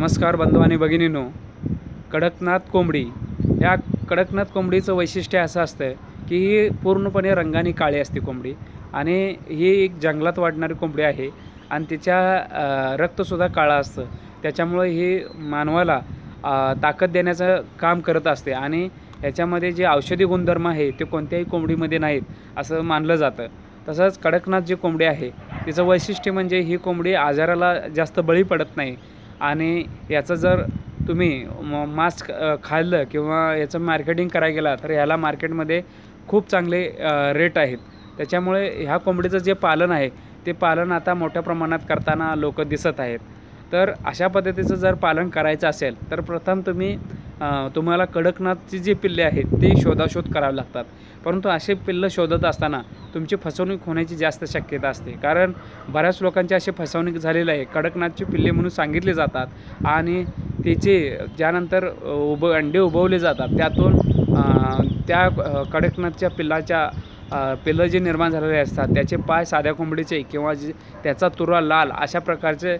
नमस्कार बंधू आणि भगिनींनो, कडकनाथ कोंबडी या कडकनाथ कोंबडीचं वैशिष्ट्य असं असतं की ही पूर्णपणे रंगाने काळी असते कोंबडी आणि ही एक जंगलात वाढणारी कोंबडी आहे आणि तिच्या रक्तसुद्धा काळं असतं. त्याच्यामुळे ही मानवाला ताकद देण्याचं काम करत असते आणि याच्यामध्ये जे औषधी गुणधर्म आहे ते कोणत्याही कोंबडीमध्ये नाहीत असं मानलं जातं. तसंच कडकनाथ जी कोंबडी आहे तिचं वैशिष्ट्य म्हणजे ही कोंबडी आजाराला जास्त बळी पडत नाही आणि याचं जर तुम्ही मांस खाल्लं किंवा याचं मार्केटिंग करायला गेला तर ह्याला मार्केटमध्ये खूप चांगले रेट आहेत. त्याच्यामुळे ह्या कोंबडीचं जे पालन आहे ते पालन आता मोठ्या प्रमाणात करताना लोक दिसत आहेत. तर अशा पद्धतीचं जर पालन करायचं असेल तर प्रथम तुम्हाला कडकनाथची जी पिल्ले आहेत ती शोधाशोध करावी लागतात. परंतु असे पिल्लं शोधत असताना तुमची फसवणूक होण्याची जास्त शक्यता असते, कारण बऱ्याच लोकांची अशी फसवणूक झालेली आहे. कडकनाथची पिल्ले म्हणून सांगितले जातात आणि त्याचे ज्यानंतर अंडे उबवले जातात त्यातून त्या कडकनाथच्या पिल्लं जे निर्माण झालेले असतात त्याचे पाय साध्या कोंबडीचे किंवा त्याचा तुरा लाल अशा प्रकारचे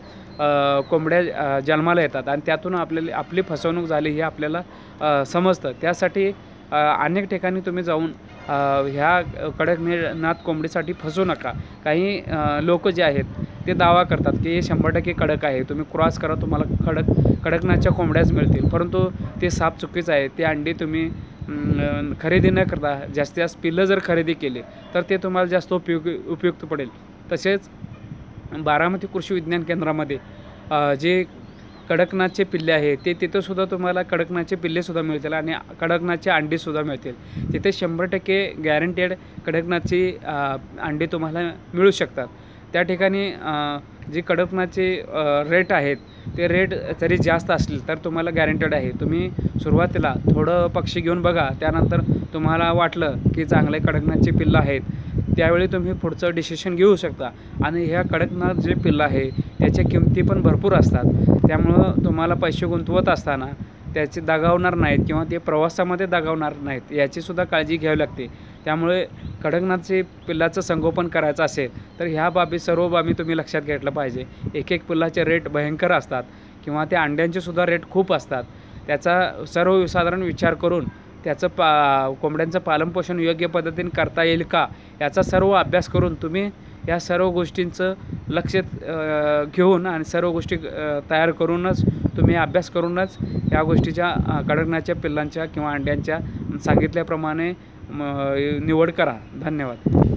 कोंबड्या जन्माला येतात आणि त्यातून आपली फसवणूक झाली हे आपल्याला समजतं. त्यासाठी अनेक ठिकाणी तुम्ही जाऊन ह्या कडकनाथ कोंबडीसाठी फसू नका. काही लोक जे आहेत ते दावा करतात की हे 100% कडक आहे, तुम्ही क्रॉस करा तुम्हाला कडकनाथच्या कोंबड्याच मिळतील. परंतु ते साप चुकीचं आहे. ते अंडी तुम्ही खरेदी न करता जास्तीत जास्त पिल्लं जर खरेदी केली तर ते तुम्हाला जास्त उपयुक्त पडेल. तसेच बारामती कृषी विज्ञान केंद्रामध्ये जे कडकनाथचे पिल्ले आहेत ते तिथंसुद्धा तुम्हाला कडकनाथचे पिल्लेसुद्धा मिळतील आणि कडकनाथचे अंडीसुद्धा मिळतील. तिथे 100% गॅरंटेड कडकनाथची अंडी तुम्हाला मिळू शकतात. त्या ठिकाणी जी कडकनाथचे रेट आहेत ते रेट जरी जास्त असतील तर तुम्हाला गॅरंटेड आहे. तुम्ही सुरुवातीला थोडं पक्षी घेऊन बघा, त्यानंतर तुम्हाला वाटलं की चांगले कडकनाथचे पिल्लं आहेत त्यावेळी तुम्ही पुढचं डिसिशन घेऊ शकता. आणि ह्या कडकनाथ जे पिल्लं आहे याच्या किमती पण भरपूर असतात. त्यामुळं तुम्हाला पैसे गुंतवत असताना त्याचे दगावणार नाहीत किंवा ते प्रवासामध्ये दगावणार नाहीत याचीसुद्धा काळजी घ्यावी लागते. त्यामुळे कडकनाथचे पिल्लाचं संगोपन करायचं असेल तर सर्व बाबी तुम्ही लक्षात घेतलं पाहिजे. एक पिल्लाचे रेट भयंकर असतात किंवा त्या अंड्यांचेसुद्धा रेट खूप असतात. त्याचा सर्वसाधारण विचार करून त्याचं कोंबड्यांचं पालनपोषण योग्य पद्धतीने करता येईल का याचा सर्व अभ्यास करून तुम्ही या सर्व गोष्टींचं लक्ष घेऊन आणि सर्व गोष्टी तयार करूनच तुम्ही अभ्यास करूनच या गोष्टीच्या कडकनाथच्या पिल्लांच्या किंवा अंड्यांच्या सांगितल्याप्रमाणे निवड करा. धन्यवाद.